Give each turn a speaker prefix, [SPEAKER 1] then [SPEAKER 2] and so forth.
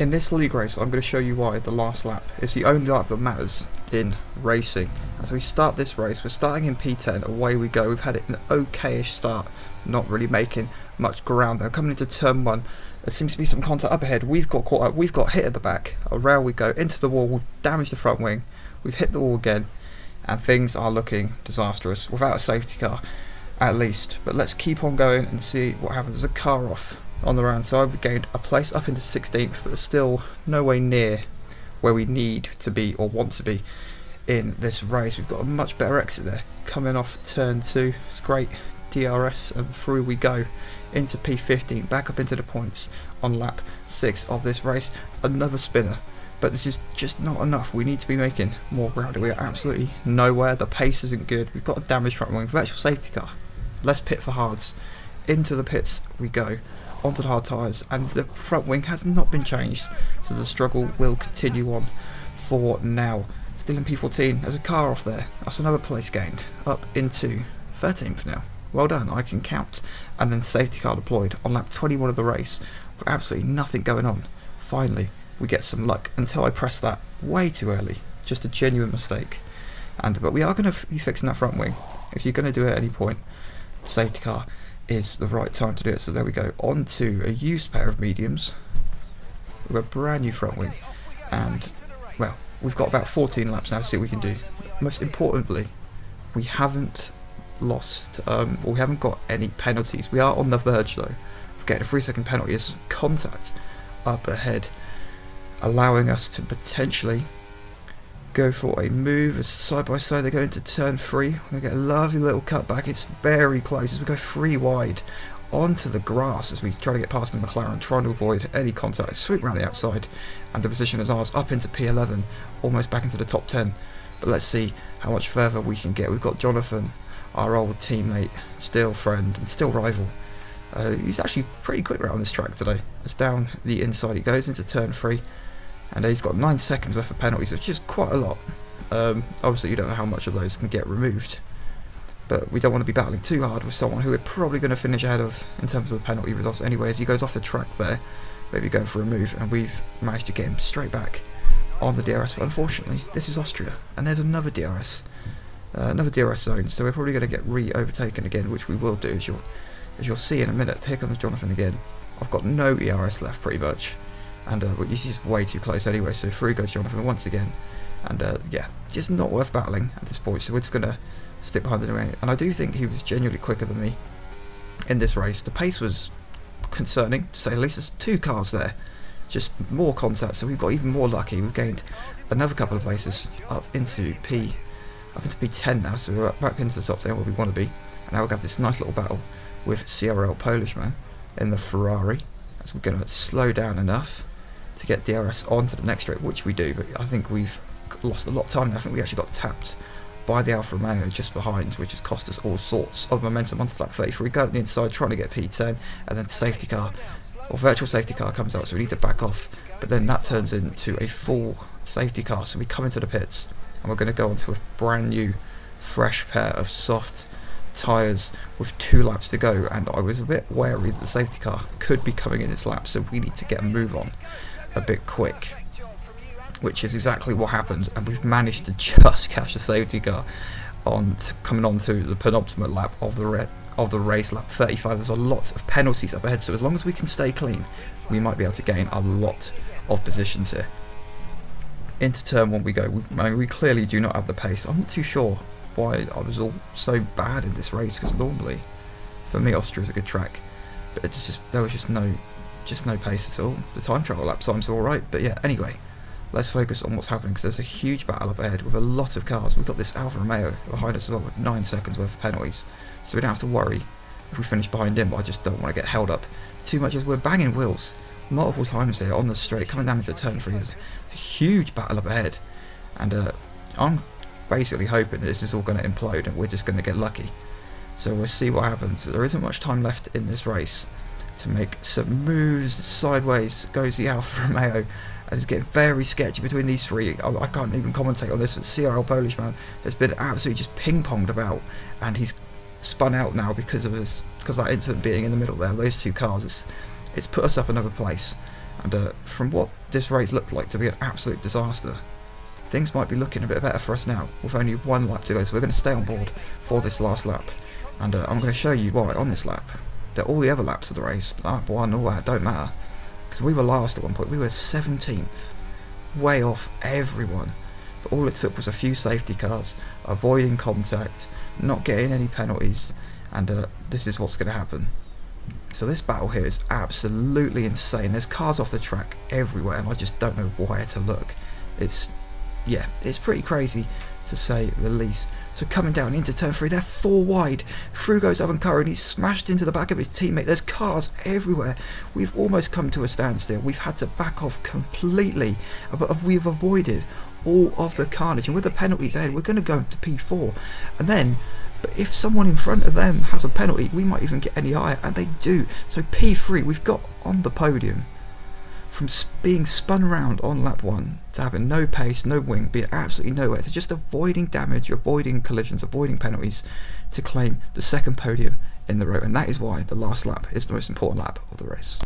[SPEAKER 1] In this league race, I'm going to show you why the last lap is the only lap that matters in racing. As we start this race, we're starting in P10, away we go. We've had an okayish start, not really making much ground there. Coming into turn 1, there seems to be some contact up ahead. We've got caught up, we've got hit at the back. Around we go, into the wall, we've damaged the front wing, we've hit the wall again, and things are looking disastrous, without a safety car at least. But let's keep on going and see what happens. There's a car off on the round side. We gained a place up into 16th, but still no way near where we need to be or want to be in this race. We've got a much better exit there coming off turn 2. It's great DRS, and through we go into P15, back up into the points on lap 6 of this race. Another spinner, but this is just not enough. We need to be making more ground. We are absolutely nowhere. The pace isn't good. We've got a damaged front wing, virtual safety car. Let's pit for hards. Into the pits we go, onto the hard tyres, and the front wing has not been changed, so the struggle will continue on for now. Still in P14, there's a car off there. That's another place gained, up into 13th now. Well done, I can count. And then safety car deployed on lap 21 of the race, with absolutely nothing going on. Finally, we get some luck until I press that way too early. Just a genuine mistake. But we are going to be fixing that front wing. If you're going to do it at any point, safety car is the right time to do it. So there we go, on to a used pair of mediums with a brand new front wing, and well, we've got about 14 laps now to see what we can do. Most importantly, we haven't lost, we haven't got any penalties. We are on the verge though of getting a 3-second penalty as contact up ahead, allowing us to potentially go for a move as side by side they go into turn 3. We're going to get a lovely little cutback. It's very close as we go 3 wide onto the grass as we try to get past the McLaren, trying to avoid any contact. Sweep around the outside, and the position is ours up into P11, almost back into the top 10. But let's see how much further we can get. We've got Jonathan, our old teammate, still friend and still rival. He's actually pretty quick around this track today. As down the inside he goes into turn 3. And he's got 9 seconds worth of penalties, which is quite a lot. Obviously you don't know how much of those can get removed, but we don't want to be battling too hard with someone who we're probably going to finish ahead of in terms of the penalty results anyway. As he goes off the track there, maybe going for a move, and we've managed to get him straight back on the DRS. But unfortunately this is Austria, and there's another DRS zone, so we're probably going to get re-overtaken again, which we will do, as you'll see in a minute. Here comes Jonathan again. I've got no ERS left pretty much, and he's just way too close anyway, so through goes Jonathan once again. And yeah, just not worth battling at this point, so we're just going to stick behind him. And I do think he was genuinely quicker than me in this race. The pace was concerning, to say the least. There's 2 cars there, just more contact, so we've got even more lucky. We've gained another couple of places up into P10 now, so we're back into the top 10 where we want to be. And now we've got this nice little battle with CRL Polishman in the Ferrari, as we're going to slow down enough to get DRS onto the next straight, which we do. But I think we've lost a lot of time now. I think we actually got tapped by the Alfa Romeo just behind, which has cost us all sorts of momentum onto lap 33. We go at the inside trying to get P10, and then safety car, or virtual safety car, comes out, so we need to back off. But then that turns into a full safety car, so we come into the pits, and we're going to go onto a brand new fresh pair of soft tyres with 2 laps to go. And I was a bit wary that the safety car could be coming in this lap, so we need to get a move on a bit quick, which is exactly what happened, and we've managed to just catch a safety car coming on to the penultimate lap of the race, lap 35. There's a lot of penalties up ahead, so as long as we can stay clean, we might be able to gain a lot of positions here. Into turn 1 we go. We clearly do not have the pace. I'm not too sure why I was all so bad in this race, because normally for me Austria is a good track, but there was just no pace at all. The time trial lap times are alright, but yeah, anyway, let's focus on what's happening, because there's a huge battle up ahead with a lot of cars. We've got this Alfa Romeo behind us as well with 9 seconds worth of penalties, so we don't have to worry if we finish behind him. But I just don't want to get held up too much as we're banging wheels multiple times here on the straight, coming down into turn 3. There's a huge battle up ahead, and I'm basically hoping that this is all going to implode and we're just going to get lucky. So we'll see what happens. There isn't much time left in this race to make some moves. Sideways goes the Alfa Romeo, and it's getting very sketchy between these 3. I can't even commentate on this. CRL Polishman has been absolutely just ping-ponged about, and he's spun out now because that incident being in the middle there. Those 2 cars, it's put us up another place, And from what this race looked like to be an absolute disaster, things might be looking a bit better for us now with only one lap to go. So we're going to stay on board for this last lap, and I'm going to show you why on this lap that all the other laps of the race, lap 1, all that, don't matter, because we were last at one point. We were 17th, way off everyone, but all it took was a few safety cars, avoiding contact, not getting any penalties, and this is what's going to happen. So this battle here is absolutely insane. There's cars off the track everywhere, and I just don't know where to look. It's pretty crazy to say the least. So coming down into turn 3, they're 4 wide. Through goes Avankara, and he's smashed into the back of his teammate. There's cars everywhere. We've almost come to a standstill. We've had to back off completely, but we've avoided all of the carnage. And with the penalties ahead, we're going to go to P4. And then, but if someone in front of them has a penalty, we might even get any higher, and they do. So P3, we've got on the podium. From being spun around on lap 1 to having no pace, no wing, being absolutely nowhere, to just avoiding damage, avoiding collisions, avoiding penalties, to claim the second podium in the row. And that is why the last lap is the most important lap of the race.